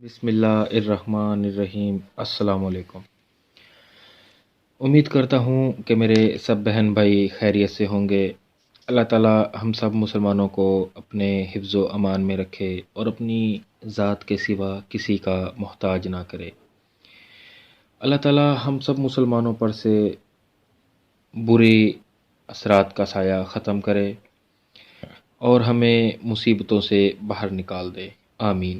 بسم اللہ الرحمن الرحیم۔ السلام علیکم۔ امید کرتا ہوں کہ میرے سب بہن بھائی خیریت سے ہوں گے۔ اللہ تعالیٰ ہم سب مسلمانوں کو اپنے حفظ و امان میں رکھے اور اپنی ذات کے سوا کسی کا محتاج نہ کرے۔ اللہ تعالیٰ ہم سب مسلمانوں پر سے برے اثرات کا سایہ ختم کرے اور ہمیں مصیبتوں سے باہر نکال دے، آمین۔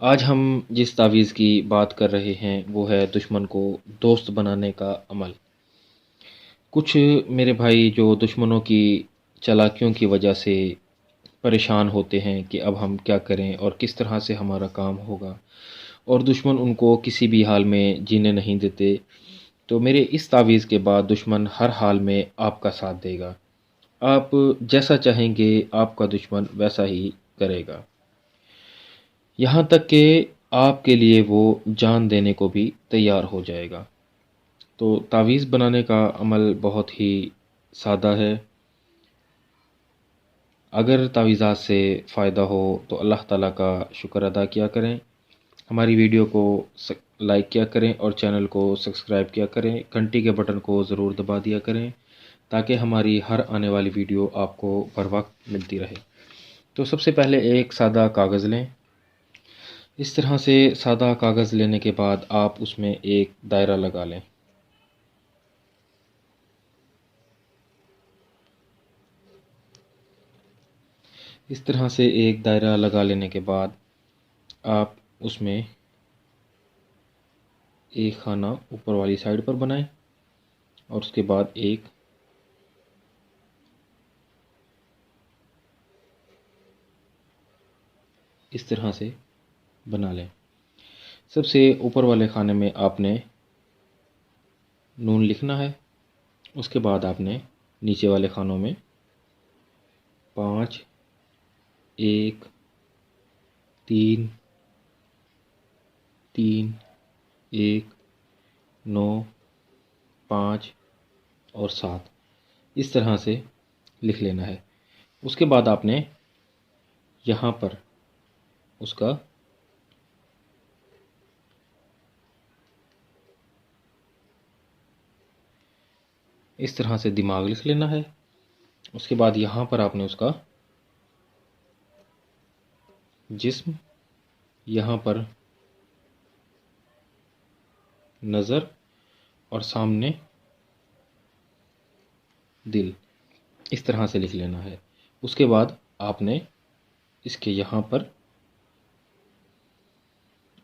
آج ہم جس تعویذ کی بات کر رہے ہیں وہ ہے دشمن کو دوست بنانے کا عمل۔ کچھ میرے بھائی جو دشمنوں کی چالاکیوں کی وجہ سے پریشان ہوتے ہیں کہ اب ہم کیا کریں اور کس طرح سے ہمارا کام ہوگا، اور دشمن ان کو کسی بھی حال میں جینے نہیں دیتے، تو میرے اس تعویذ کے بعد دشمن ہر حال میں آپ کا ساتھ دے گا۔ آپ جیسا چاہیں گے آپ کا دشمن ویسا ہی کرے گا، یہاں تک کہ آپ کے لیے وہ جان دینے کو بھی تیار ہو جائے گا۔ تو تعویذ بنانے کا عمل بہت ہی سادہ ہے۔ اگر تعویذات سے فائدہ ہو تو اللہ تعالیٰ کا شکر ادا کیا کریں، ہماری ویڈیو کو لائک کیا کریں اور چینل کو سبسکرائب کیا کریں، گھنٹی کے بٹن کو ضرور دبا دیا کریں تاکہ ہماری ہر آنے والی ویڈیو آپ کو بر وقت ملتی رہے۔ تو سب سے پہلے ایک سادہ کاغذ لیں۔ اس طرح سے سادہ کاغذ لینے کے بعد آپ اس میں ایک دائرہ لگا لیں۔ اس طرح سے ایک دائرہ لگا لینے کے بعد آپ اس میں ایک خانہ اوپر والی سائڈ پر بنائیں اور اس کے بعد ایک اس طرح سے بنا لیں۔ سب سے اوپر والے خانے میں آپ نے نون لکھنا ہے، اس کے بعد آپ نے نیچے والے خانوں میں 5 1 3 3 1 9 5 اور 7 اس طرح سے لکھ لینا ہے۔ اس کے بعد آپ نے یہاں پر اس کا اس طرح سے دماغ لکھ لینا ہے۔ اس کے بعد یہاں پر آپ نے اس کا جسم، یہاں پر نظر اور سامنے دل اس طرح سے لکھ لینا ہے۔ اس کے بعد آپ نے اس کے یہاں پر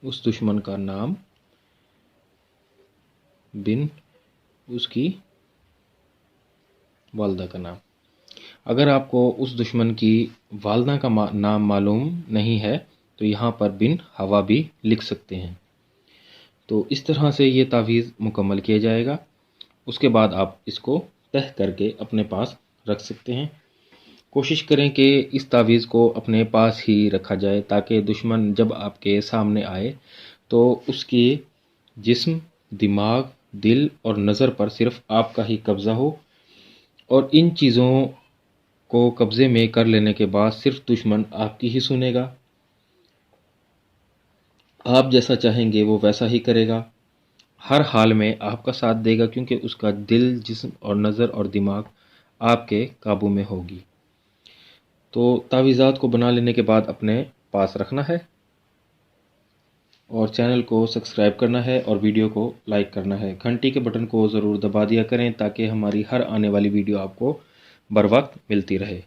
اس دشمن کا نام، بن اس کی والدہ کا نام۔ اگر آپ کو اس دشمن کی والدہ کا نام معلوم نہیں ہے تو یہاں پر بن ہوا بھی لکھ سکتے ہیں۔ تو اس طرح سے یہ تعویذ مکمل کیا جائے گا۔ اس کے بعد آپ اس کو تہہ کر کے اپنے پاس رکھ سکتے ہیں۔ کوشش کریں کہ اس تعویذ کو اپنے پاس ہی رکھا جائے تاکہ دشمن جب آپ کے سامنے آئے تو اس کے جسم، دماغ، دل اور نظر پر صرف آپ کا ہی قبضہ ہو، اور ان چیزوں کو قبضے میں کر لینے کے بعد صرف دشمن آپ کی ہی سنے گا، آپ جیسا چاہیں گے وہ ویسا ہی کرے گا، ہر حال میں آپ کا ساتھ دے گا کیونکہ اس کا دل، جسم اور نظر اور دماغ آپ کے قابو میں ہوگی۔ تو تعویذات کو بنا لینے کے بعد اپنے پاس رکھنا ہے اور چینل کو سبسکرائب کرنا ہے اور ویڈیو کو لائک کرنا ہے، گھنٹی کے بٹن کو ضرور دبا دیا کریں تاکہ ہماری ہر آنے والی ویڈیو آپ کو بر وقت ملتی رہے۔